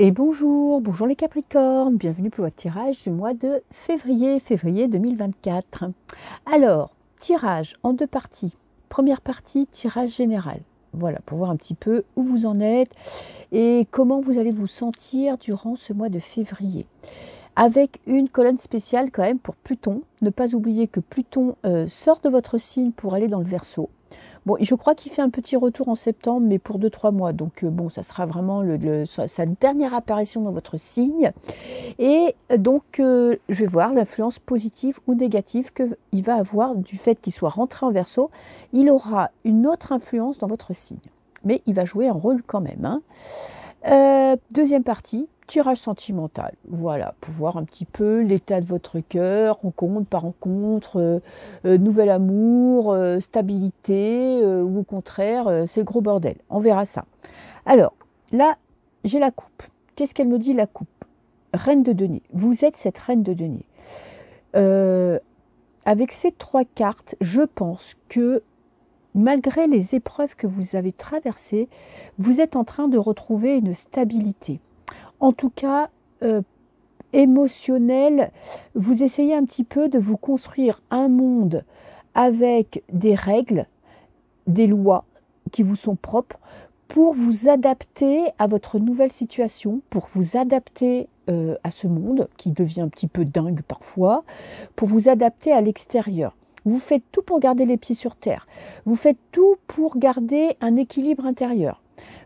Et bonjour, bonjour les Capricornes, bienvenue pour votre tirage du mois de février 2024. Alors, tirage en deux parties. Première partie, tirage général. Voilà, pour voir un petit peu où vous en êtes et comment vous allez vous sentir durant ce mois de février. Avec une colonne spéciale quand même pour Pluton. Ne pas oublier que Pluton sort de votre signe pour aller dans le Verseau. Bon, je crois qu'il fait un petit retour en septembre, mais pour 2-3 mois. Donc, bon, ça sera vraiment sa dernière apparition dans votre signe. Et donc, je vais voir l'influence positive ou négative qu'il va avoir du fait qu'il soit rentré en Verseau. Il aura une autre influence dans votre signe. Mais il va jouer un rôle quand même, hein. Deuxième partie, tirage sentimental. Voilà, pour voir un petit peu l'état de votre cœur, rencontre par rencontre, nouvel amour, stabilité, ou au contraire, c'est le gros bordel. On verra ça. Alors, là, j'ai la coupe. Qu'est-ce qu'elle me dit, la coupe? Reine de denier. Vous êtes cette reine de denier. Avec ces trois cartes, je pense que malgré les épreuves que vous avez traversées, vous êtes en train de retrouver une stabilité. En tout cas, émotionnelle, vous essayez un petit peu de vous construire un monde avec des règles, des lois qui vous sont propres pour vous adapter à votre nouvelle situation, pour vous adapter à ce monde qui devient un petit peu dingue parfois, pour vous adapter à l'extérieur. Vous faites tout pour garder les pieds sur terre. Vous faites tout pour garder un équilibre intérieur.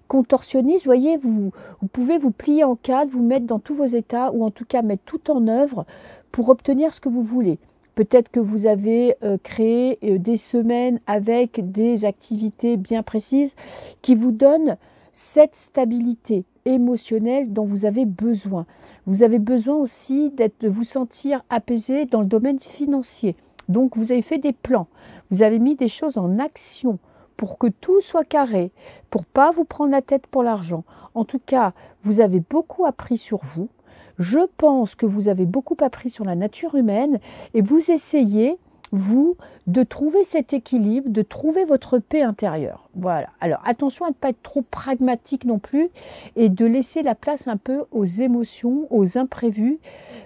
Contorsionniste, voyez, vous pouvez vous plier en quatre, vous mettre dans tous vos états, ou en tout cas mettre tout en œuvre pour obtenir ce que vous voulez. Peut-être que vous avez créé des semaines avec des activités bien précises qui vous donnent cette stabilité émotionnelle dont vous avez besoin. Vous avez besoin aussi de vous sentir apaisé dans le domaine financier. Donc, vous avez fait des plans, vous avez mis des choses en action pour que tout soit carré, pour ne pas vous prendre la tête pour l'argent. En tout cas, vous avez beaucoup appris sur vous. Je pense que vous avez beaucoup appris sur la nature humaine et vous essayez, vous, de trouver cet équilibre, de trouver votre paix intérieure. Voilà. Alors, attention à ne pas être trop pragmatique non plus et de laisser la place un peu aux émotions, aux imprévus,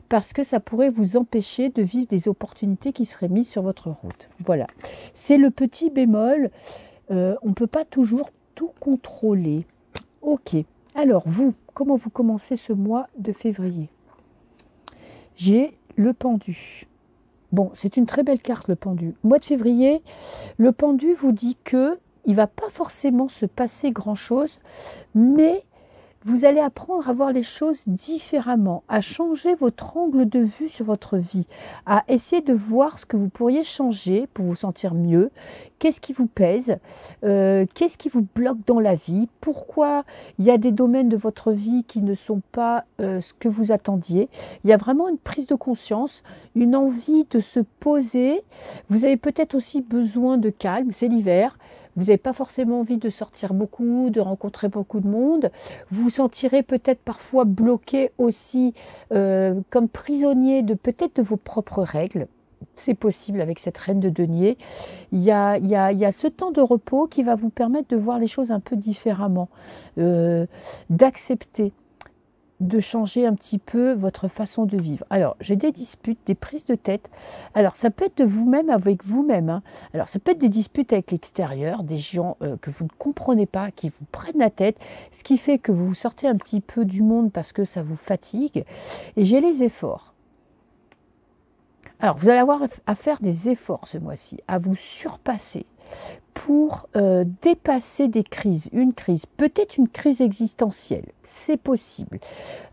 parce que ça pourrait vous empêcher de vivre des opportunités qui seraient mises sur votre route. Voilà. C'est le petit bémol. On ne peut pas toujours tout contrôler. Ok. Alors, vous, comment vous commencez ce mois de février? J'ai le pendu. Bon, c'est une très belle carte, le pendu. Mois de février, le pendu vous dit que il ne va pas forcément se passer grand-chose, mais vous allez apprendre à voir les choses différemment, à changer votre angle de vue sur votre vie, à essayer de voir ce que vous pourriez changer pour vous sentir mieux, qu'est-ce qui vous pèse, qu'est-ce qui vous bloque dans la vie, pourquoi il y a des domaines de votre vie qui ne sont pas ce que vous attendiez. Il y a vraiment une prise de conscience, une envie de se poser. Vous avez peut-être aussi besoin de calme, c'est l'hiver. Vous n'avez pas forcément envie de sortir beaucoup, de rencontrer beaucoup de monde. Vous vous sentirez peut-être parfois bloqué aussi comme prisonnier de peut-être de vos propres règles. C'est possible avec cette reine de denier. Il y a ce temps de repos qui va vous permettre de voir les choses un peu différemment, d'accepter, de changer un petit peu votre façon de vivre. Alors, j'ai des disputes, des prises de tête. Alors, ça peut être de vous-même avec vous-même, hein. Alors, ça peut être des disputes avec l'extérieur, des gens que vous ne comprenez pas, qui vous prennent la tête, ce qui fait que vous sortez un petit peu du monde parce que ça vous fatigue. Et j'ai les efforts. Alors, vous allez avoir à faire des efforts ce mois-ci, à vous surpasser pour dépasser des crises, une crise, peut-être une crise existentielle, c'est possible.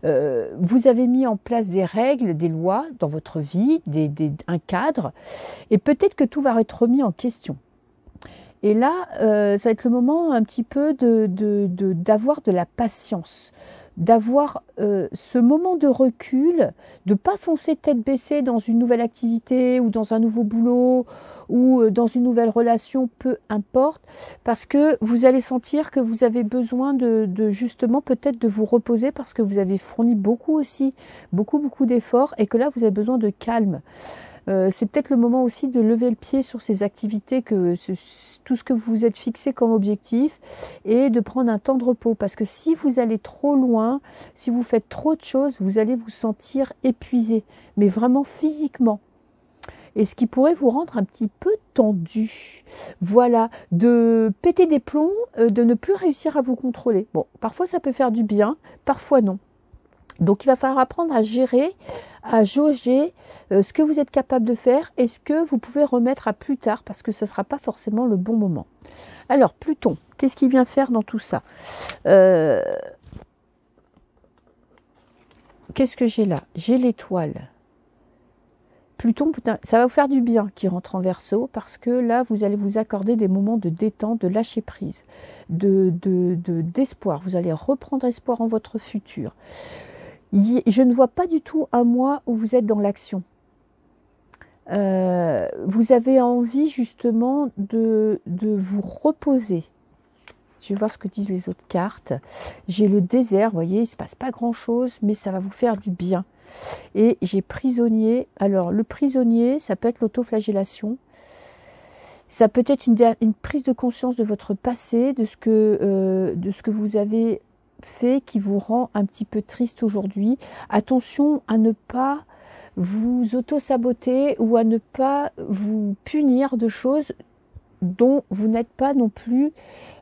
Vous avez mis en place des règles, des lois dans votre vie, un cadre, et peut-être que tout va être remis en question. Et là, ça va être le moment un petit peu d'avoir de la patience, d'avoir ce moment de recul, de ne pas foncer tête baissée dans une nouvelle activité ou dans un nouveau boulot ou dans une nouvelle relation, peu importe, parce que vous allez sentir que vous avez besoin de justement peut-être de vous reposer parce que vous avez fourni beaucoup aussi, beaucoup d'efforts et que là vous avez besoin de calme. C'est peut-être le moment aussi de lever le pied sur ces activités, tout ce que vous vous êtes fixé comme objectif, et de prendre un temps de repos. Parce que si vous allez trop loin, si vous faites trop de choses, vous allez vous sentir épuisé, mais vraiment physiquement. Et ce qui pourrait vous rendre un petit peu tendu. Voilà, de péter des plombs, de ne plus réussir à vous contrôler. Bon, parfois ça peut faire du bien, parfois non. Donc il va falloir apprendre à gérer, à jauger ce que vous êtes capable de faire et ce que vous pouvez remettre à plus tard parce que ce ne sera pas forcément le bon moment. Alors Pluton, qu'est-ce qu'il vient faire dans tout ça? Qu'est-ce que j'ai là? J'ai l'étoile. Pluton, ça va vous faire du bien qui rentre en Verseau parce que là, vous allez vous accorder des moments de détente, de lâcher prise, d'espoir. Vous allez reprendre espoir en votre futur. Je ne vois pas du tout un mois où vous êtes dans l'action. Vous avez envie justement de vous reposer. Je vais voir ce que disent les autres cartes. J'ai le désert, vous voyez, il ne se passe pas grand-chose, mais ça va vous faire du bien. Et j'ai prisonnier. Alors, le prisonnier, ça peut être l'autoflagellation. Ça peut être une prise de conscience de votre passé, de ce que vous avez fait qui vous rend un petit peu triste aujourd'hui. Attention à ne pas vous auto-saboter ou à ne pas vous punir de choses dont vous n'êtes pas non plus,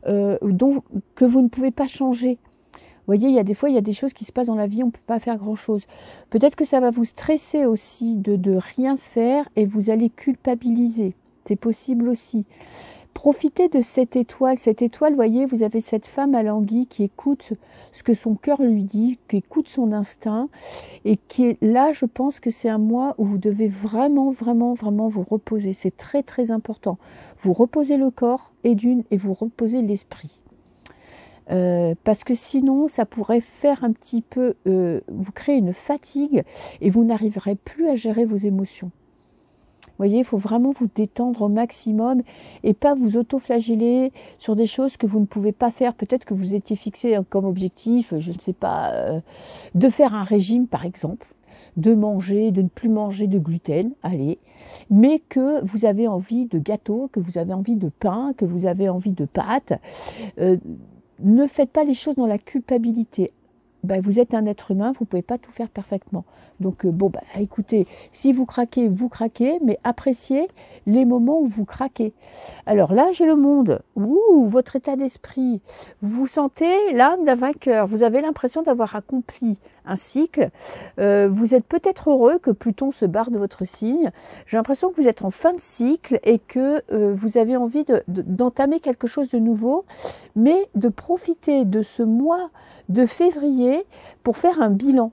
que vous ne pouvez pas changer. Vous voyez, il y a des fois, il y a des choses qui se passent dans la vie, on ne peut pas faire grand-chose. Peut-être que ça va vous stresser aussi de rien faire et vous allez culpabiliser. C'est possible aussi. Profitez de cette étoile. Cette étoile, vous voyez, vous avez cette femme à l'anguille qui écoute ce que son cœur lui dit, qui écoute son instinct et qui est là, je pense que c'est un mois où vous devez vraiment, vraiment, vraiment vous reposer. C'est très, très important. Vous reposez le corps et vous reposez l'esprit. Parce que sinon, ça pourrait faire un petit peu, vous créer une fatigue et vous n'arriverez plus à gérer vos émotions. Vous voyez, il faut vraiment vous détendre au maximum et pas vous auto-flageller sur des choses que vous ne pouvez pas faire. Peut-être que vous étiez fixé comme objectif, je ne sais pas, de faire un régime par exemple, de ne plus manger de gluten, allez, mais que vous avez envie de gâteau, que vous avez envie de pain, que vous avez envie de pâtes. Ne faites pas les choses dans la culpabilité. Vous êtes un être humain, vous ne pouvez pas tout faire parfaitement. Donc, écoutez, si vous craquez, mais appréciez les moments où vous craquez. Alors là, j'ai le monde. Votre état d'esprit. Vous vous sentez l'âme d'un vainqueur. Vous avez l'impression d'avoir accompli un cycle. Vous êtes peut-être heureux que Pluton se barre de votre signe. J'ai l'impression que vous êtes en fin de cycle et que vous avez envie d'entamer quelque chose de nouveau, mais de profiter de ce mois de février pour faire un bilan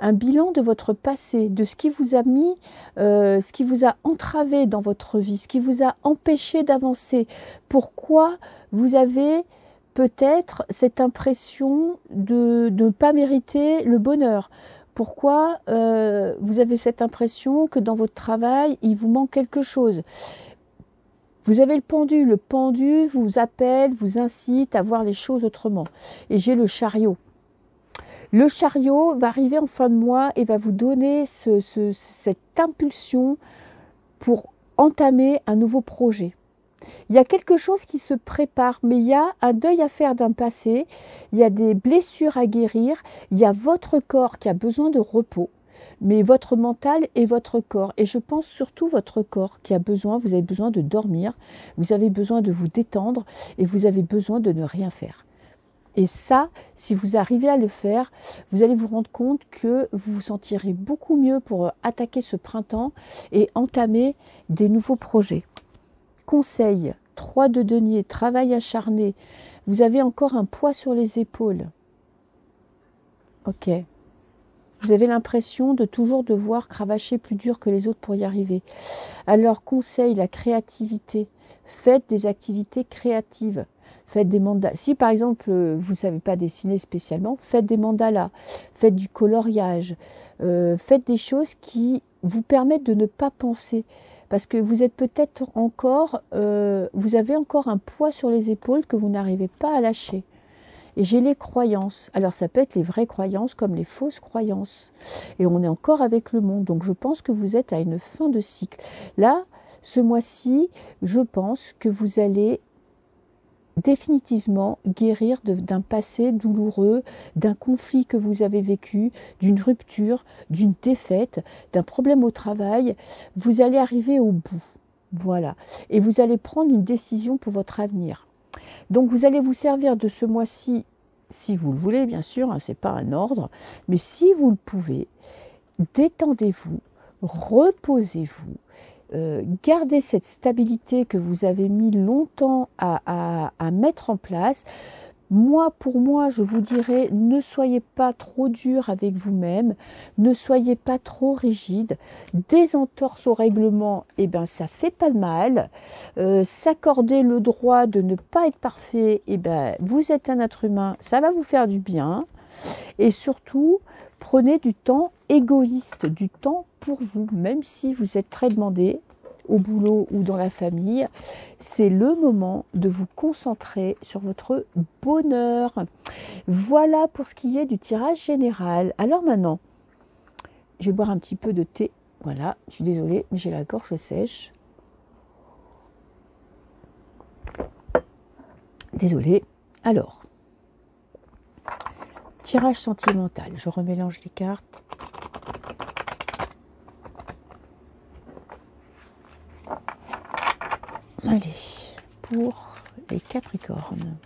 de votre passé, de ce qui vous a mis, ce qui vous a entravé dans votre vie, ce qui vous a empêché d'avancer, pourquoi vous avez peut-être cette impression de ne pas mériter le bonheur, pourquoi vous avez cette impression que dans votre travail, il vous manque quelque chose. Vous avez le pendu vous appelle, vous incite à voir les choses autrement. Et j'ai le chariot. Le chariot va arriver en fin de mois et va vous donner cette impulsion pour entamer un nouveau projet. Il y a quelque chose qui se prépare, mais il y a un deuil à faire d'un passé, il y a des blessures à guérir, il y a votre corps qui a besoin de repos. Mais votre mental et votre corps, et je pense surtout votre corps qui a besoin, vous avez besoin de dormir, vous avez besoin de vous détendre et vous avez besoin de ne rien faire. Et ça, si vous arrivez à le faire, vous allez vous rendre compte que vous vous sentirez beaucoup mieux pour attaquer ce printemps et entamer des nouveaux projets. Conseil, 3 de denier, travail acharné, vous avez encore un poids sur les épaules. Ok. Vous avez l'impression de toujours devoir cravacher plus dur que les autres pour y arriver. Alors, conseil, la créativité. Faites des activités créatives. Faites des mandalas. Si par exemple, vous ne savez pas dessiner spécialement, faites des mandalas. Faites du coloriage. Faites des choses qui vous permettent de ne pas penser. Parce que vous êtes peut-être encore, vous avez encore un poids sur les épaules que vous n'arrivez pas à lâcher. Et j'ai les croyances. Alors ça peut être les vraies croyances comme les fausses croyances. Et on est encore avec le monde. Donc je pense que vous êtes à une fin de cycle. Là, ce mois-ci, je pense que vous allez définitivement guérir d'un passé douloureux, d'un conflit que vous avez vécu, d'une rupture, d'une défaite, d'un problème au travail. Vous allez arriver au bout. Voilà. Et vous allez prendre une décision pour votre avenir. Donc vous allez vous servir de ce mois-ci, si vous le voulez bien sûr, hein, ce n'est pas un ordre, mais si vous le pouvez, détendez-vous, reposez-vous, gardez cette stabilité que vous avez mis longtemps à mettre en place. Moi, pour moi, je vous dirais, ne soyez pas trop dur avec vous-même, ne soyez pas trop rigide. Des entorses au règlement, eh ben, ça fait pas de mal. S'accorder le droit de ne pas être parfait, eh ben, vous êtes un être humain, ça va vous faire du bien. Et surtout, prenez du temps égoïste, du temps pour vous, même si vous êtes très demandé au boulot ou dans la famille, c'est le moment de vous concentrer sur votre bonheur. Voilà pour ce qui est du tirage général. Alors maintenant, je vais boire un petit peu de thé. Voilà, je suis désolée, mais j'ai la gorge sèche. Désolée. Alors, tirage sentimental. Je remélange les cartes. Allez, pour les Capricornes.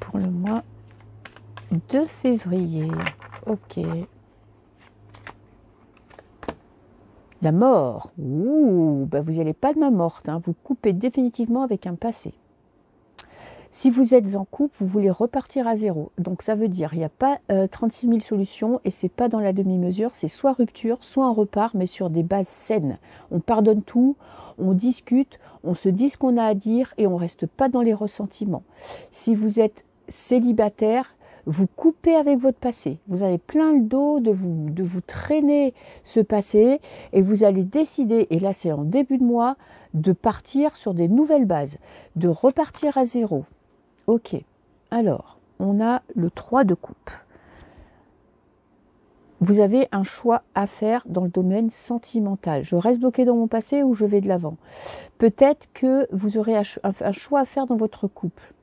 Pour le mois de février. Ok. La mort. Ouh, bah vous n'y allez pas de main morte. Hein. Vous coupez définitivement avec un passé. Si vous êtes en couple, vous voulez repartir à zéro. Donc ça veut dire, il n'y a pas 36 000 solutions et c'est pas dans la demi-mesure. C'est soit rupture, soit un repart, mais sur des bases saines. On pardonne tout, on discute, on se dit ce qu'on a à dire et on ne reste pas dans les ressentiments. Si vous êtes célibataire, vous coupez avec votre passé. Vous avez plein le dos de vous traîner ce passé et vous allez décider, et là c'est en début de mois, de partir sur des nouvelles bases, de repartir à zéro. Ok, alors, on a le 3 de coupe. Vous avez un choix à faire dans le domaine sentimental. Je reste bloqué dans mon passé ou je vais de l'avant. Peut-être que vous aurez un choix à faire dans votre couple.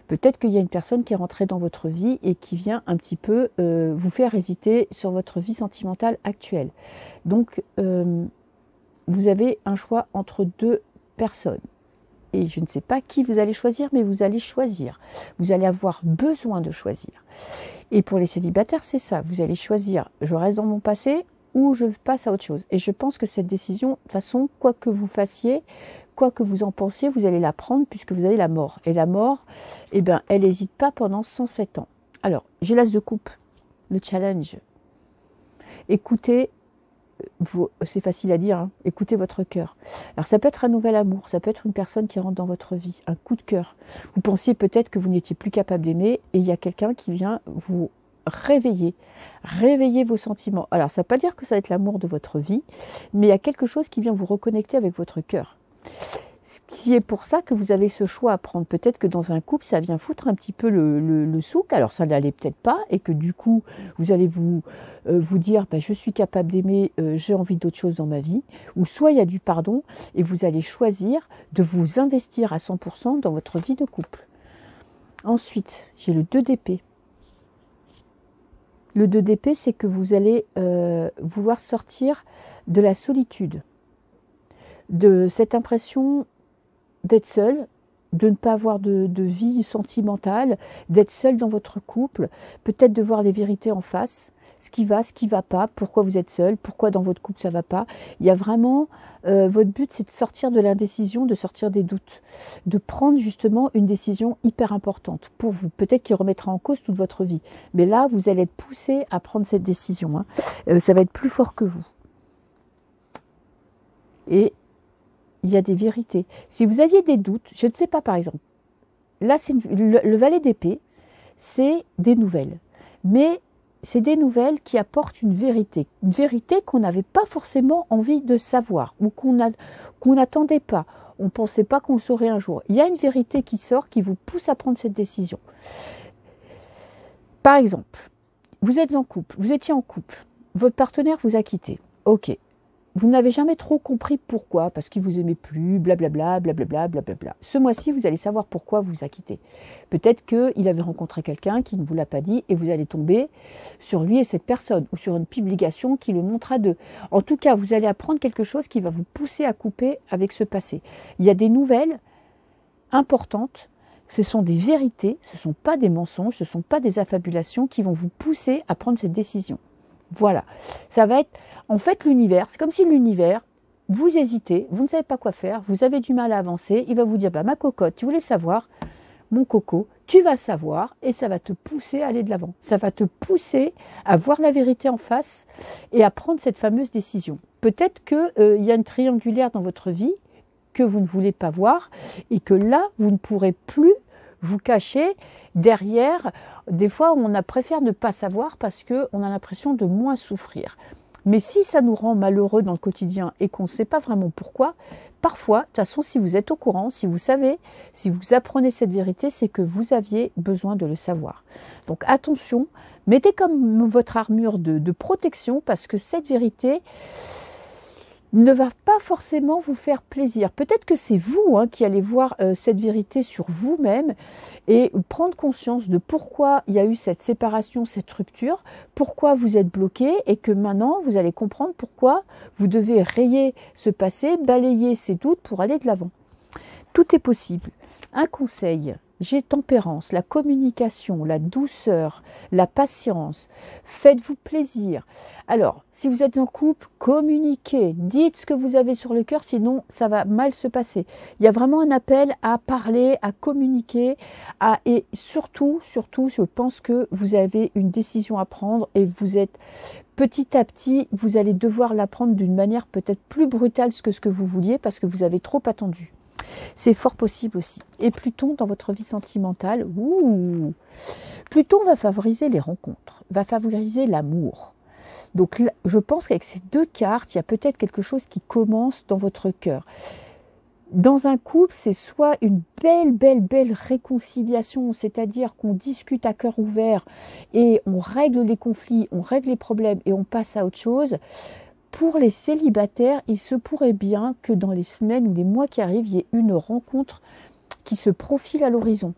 Peut-être qu'il y a une personne qui est rentrée dans votre vie et qui vient un petit peu vous faire hésiter sur votre vie sentimentale actuelle. Donc, vous avez un choix entre deux personnes. Et je ne sais pas qui vous allez choisir, mais vous allez choisir. Vous allez avoir besoin de choisir. Et pour les célibataires, c'est ça. Vous allez choisir, je reste dans mon passé ou je passe à autre chose. Et je pense que cette décision, de toute façon, quoi que vous fassiez, quoi que vous en pensiez, vous allez la prendre puisque vous avez la mort. Et la mort, eh ben, elle n'hésite pas pendant 107 ans. Alors, j'ai l'as de coupe, le challenge. Écoutez, c'est facile à dire, hein, écoutez votre cœur. Alors ça peut être un nouvel amour, ça peut être une personne qui rentre dans votre vie, un coup de cœur. Vous pensiez peut-être que vous n'étiez plus capable d'aimer et il y a quelqu'un qui vient vous réveiller vos sentiments. Alors ça ne veut pas dire que ça va être l'amour de votre vie, mais il y a quelque chose qui vient vous reconnecter avec votre cœur. Ce qui est pour ça que vous avez ce choix à prendre. Peut-être que dans un couple, ça vient foutre un petit peu le souk, alors ça n'allait peut-être pas, et que du coup, vous allez vous dire, bah, je suis capable d'aimer, j'ai envie d'autre chose dans ma vie, ou soit il y a du pardon, et vous allez choisir de vous investir à 100% dans votre vie de couple. Ensuite, j'ai le 2 d'épée. Le 2 d'épée, c'est que vous allez vouloir sortir de la solitude, de cette impression d'être seul, de ne pas avoir de vie sentimentale, d'être seul dans votre couple, peut-être de voir les vérités en face, ce qui va pas, pourquoi vous êtes seul, pourquoi dans votre couple ça va pas. Il y a vraiment, votre but c'est de sortir de l'indécision, de sortir des doutes, de prendre justement une décision hyper importante pour vous, peut-être qui remettra en cause toute votre vie. Mais là, vous allez être poussé à prendre cette décision, hein. Ça va être plus fort que vous. Et il y a des vérités. Si vous aviez des doutes, je ne sais pas par exemple, là c'est le valet d'épée, c'est des nouvelles. Mais c'est des nouvelles qui apportent une vérité qu'on n'avait pas forcément envie de savoir ou qu'on n'attendait pas. On ne pensait pas qu'on le saurait un jour. Il y a une vérité qui sort, qui vous pousse à prendre cette décision. Par exemple, vous êtes en couple, vous étiez en couple, votre partenaire vous a quitté. Ok, vous n'avez jamais trop compris pourquoi, parce qu'il vous aimait plus, blablabla, blablabla, blablabla. Ce mois-ci, vous allez savoir pourquoi vous a quitté. Peut-être qu'il avait rencontré quelqu'un qui ne vous l'a pas dit et vous allez tomber sur lui et cette personne, ou sur une publication qui le montre à deux. En tout cas, vous allez apprendre quelque chose qui va vous pousser à couper avec ce passé. Il y a des nouvelles importantes, ce sont des vérités, ce ne sont pas des mensonges, ce ne sont pas des affabulations qui vont vous pousser à prendre cette décision. Voilà, ça va être en fait l'univers, c'est comme si l'univers, vous hésitez, vous ne savez pas quoi faire, vous avez du mal à avancer, il va vous dire, bah, ma cocotte, tu voulais savoir, mon coco, tu vas savoir et ça va te pousser à aller de l'avant. Ça va te pousser à voir la vérité en face et à prendre cette fameuse décision. Peut-être qu'il y a une triangulaire dans votre vie que vous ne voulez pas voir et que là, vous ne pourrez plus vous cacher derrière. Des fois, on préfère ne pas savoir parce qu'on a l'impression de moins souffrir. Mais si ça nous rend malheureux dans le quotidien et qu'on ne sait pas vraiment pourquoi, parfois, de toute façon, si vous êtes au courant, si vous savez, si vous apprenez cette vérité, c'est que vous aviez besoin de le savoir. Donc attention, mettez comme votre armure de protection parce que cette vérité ne va pas forcément vous faire plaisir. Peut-être que c'est vous qui allez voir cette vérité sur vous-même et prendre conscience de pourquoi il y a eu cette séparation, cette rupture, pourquoi vous êtes bloqué et que maintenant vous allez comprendre pourquoi vous devez rayer ce passé, balayer ces doutes pour aller de l'avant. Tout est possible. Un conseil, j'ai tempérance, la communication, la douceur, la patience. Faites-vous plaisir. Alors, si vous êtes en couple, communiquez, dites ce que vous avez sur le cœur, sinon ça va mal se passer. Il y a vraiment un appel à parler, à communiquer, et surtout, je pense que vous avez une décision à prendre et vous êtes petit à petit, vous allez devoir la prendre d'une manière peut-être plus brutale que ce que vous vouliez parce que vous avez trop attendu. C'est fort possible aussi. Et Pluton, dans votre vie sentimentale, Pluton va favoriser les rencontres, va favoriser l'amour. Donc je pense qu'avec ces deux cartes, il y a peut-être quelque chose qui commence dans votre cœur. Dans un couple, c'est soit une belle réconciliation, c'est-à-dire qu'on discute à cœur ouvert et on règle les conflits, on règle les problèmes et on passe à autre chose. Pour les célibataires, il se pourrait bien que dans les semaines ou les mois qui arrivent, il y ait une rencontre qui se profile à l'horizon.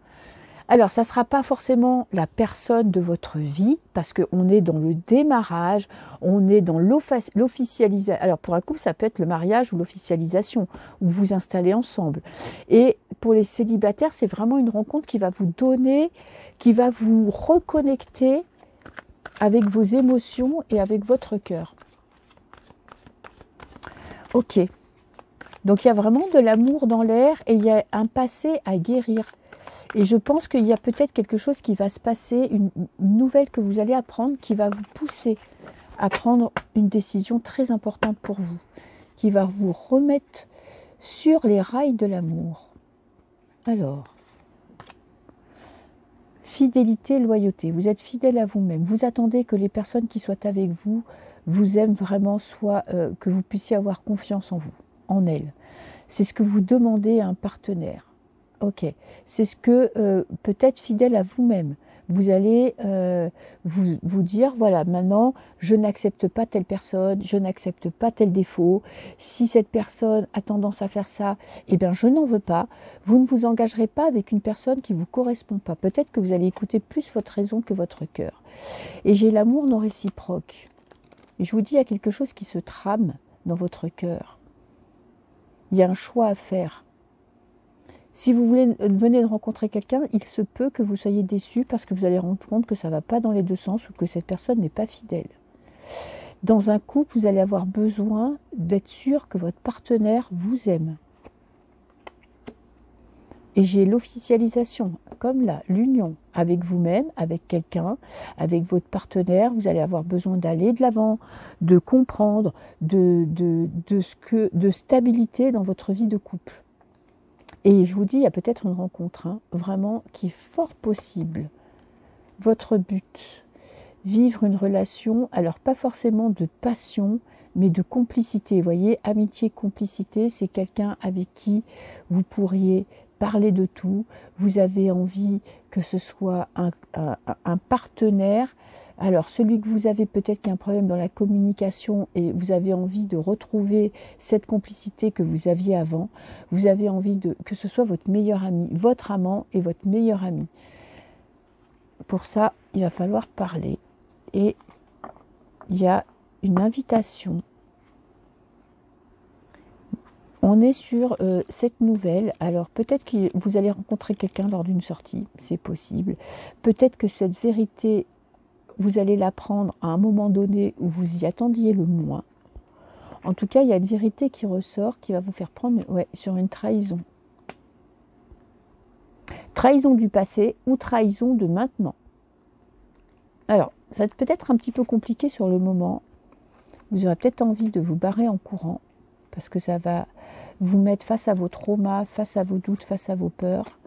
Alors, ça ne sera pas forcément la personne de votre vie, parce qu'on est dans le démarrage, on est dans l'officialisation. Alors, pour un couple, ça peut être le mariage ou l'officialisation, où vous vous installez ensemble. Et pour les célibataires, c'est vraiment une rencontre qui va vous donner, qui va vous reconnecter avec vos émotions et avec votre cœur. Ok, donc il y a vraiment de l'amour dans l'air et il y a un passé à guérir. Et je pense qu'il y a peut-être quelque chose qui va se passer, une nouvelle que vous allez apprendre qui va vous pousser à prendre une décision très importante pour vous, qui va vous remettre sur les rails de l'amour. Alors, fidélité, loyauté, vous êtes fidèle à vous-même, vous attendez que les personnes qui soient avec vous vous aiment vraiment, soit que vous puissiez avoir confiance en vous, en elles. C'est ce que vous demandez à un partenaire. Ok, c'est ce que peut-être fidèle à vous-même. Vous allez vous dire, voilà, maintenant, je n'accepte pas telle personne, je n'accepte pas tel défaut. Si cette personne a tendance à faire ça, eh bien, je n'en veux pas. Vous ne vous engagerez pas avec une personne qui ne vous correspond pas. Peut-être que vous allez écouter plus votre raison que votre cœur. Et j'ai l'amour non réciproque. Et je vous dis, il y a quelque chose qui se trame dans votre cœur. Il y a un choix à faire. Si vous venez de rencontrer quelqu'un, il se peut que vous soyez déçu parce que vous allez rendre compte que ça ne va pas dans les deux sens ou que cette personne n'est pas fidèle. Dans un couple, vous allez avoir besoin d'être sûr que votre partenaire vous aime. Et j'ai l'officialisation, comme là, l'union avec vous-même, avec quelqu'un, avec votre partenaire. Vous allez avoir besoin d'aller de l'avant, de comprendre, de stabilité dans votre vie de couple. Et je vous dis, il y a peut-être une rencontre, vraiment, qui est fort possible. Votre but, vivre une relation, alors pas forcément de passion, mais de complicité. Vous voyez, amitié, complicité, c'est quelqu'un avec qui vous pourriez parler de tout. Vous avez envie que ce soit un partenaire. Alors, celui que vous avez peut-être qui a un problème dans la communication et vous avez envie de retrouver cette complicité que vous aviez avant. Vous avez envie que ce soit votre meilleur ami, votre amant et votre meilleur ami. Pour ça, il va falloir parler. Et il y a une invitation. On est sur cette nouvelle. Alors peut-être que vous allez rencontrer quelqu'un lors d'une sortie, c'est possible. Peut-être que cette vérité, vous allez l'apprendre à un moment donné où vous y attendiez le moins. En tout cas, il y a une vérité qui ressort, qui va vous faire prendre sur une trahison. Trahison du passé ou trahison de maintenant. Alors, ça va être peut-être un petit peu compliqué sur le moment. Vous aurez peut-être envie de vous barrer en courant, parce que ça va vous mettre face à vos traumas, face à vos doutes, face à vos peurs.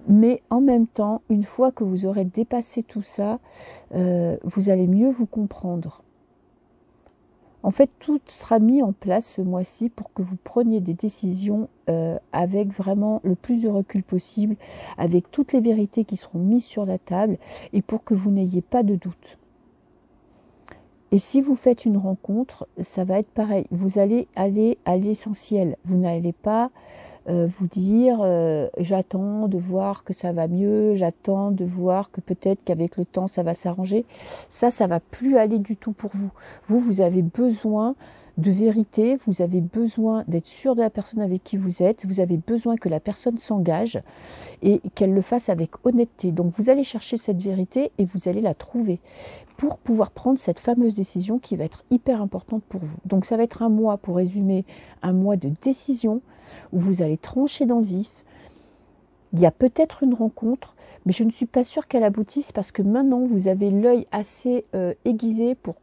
Mais en même temps, une fois que vous aurez dépassé tout ça, vous allez mieux vous comprendre. En fait, tout sera mis en place ce mois-ci pour que vous preniez des décisions avec vraiment le plus de recul possible, avec toutes les vérités qui seront mises sur la table et pour que vous n'ayez pas de doute. Et si vous faites une rencontre, ça va être pareil. Vous allez aller à l'essentiel. Vous n'allez pas vous dire j'attends de voir que ça va mieux, j'attends de voir que peut-être qu'avec le temps ça va s'arranger. Ça va plus aller du tout pour vous. Vous avez besoin de vérité, vous avez besoin d'être sûr de la personne avec qui vous êtes, vous avez besoin que la personne s'engage et qu'elle le fasse avec honnêteté. Donc vous allez chercher cette vérité et vous allez la trouver pour pouvoir prendre cette fameuse décision qui va être hyper importante pour vous. Donc ça va être un mois, pour résumer, un mois de décision où vous allez trancher dans le vif. Il y a peut-être une rencontre, mais je ne suis pas sûre qu'elle aboutisse parce que maintenant vous avez l'œil assez aiguisé pour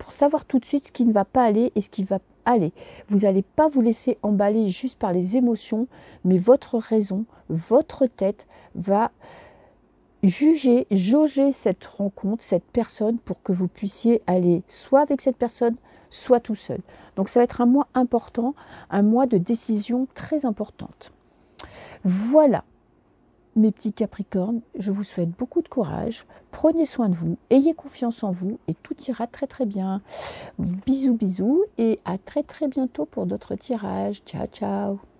savoir tout de suite ce qui ne va pas aller et ce qui va aller. Vous n'allez pas vous laisser emballer juste par les émotions, mais votre raison, votre tête va jauger cette rencontre, cette personne pour que vous puissiez aller soit avec cette personne, soit tout seul. Donc ça va être un mois important, un mois de décision très importante. Voilà, mes petits Capricornes, je vous souhaite beaucoup de courage, prenez soin de vous, ayez confiance en vous et tout ira très très bien. Bisous bisous et à très très bientôt pour d'autres tirages. Ciao ciao.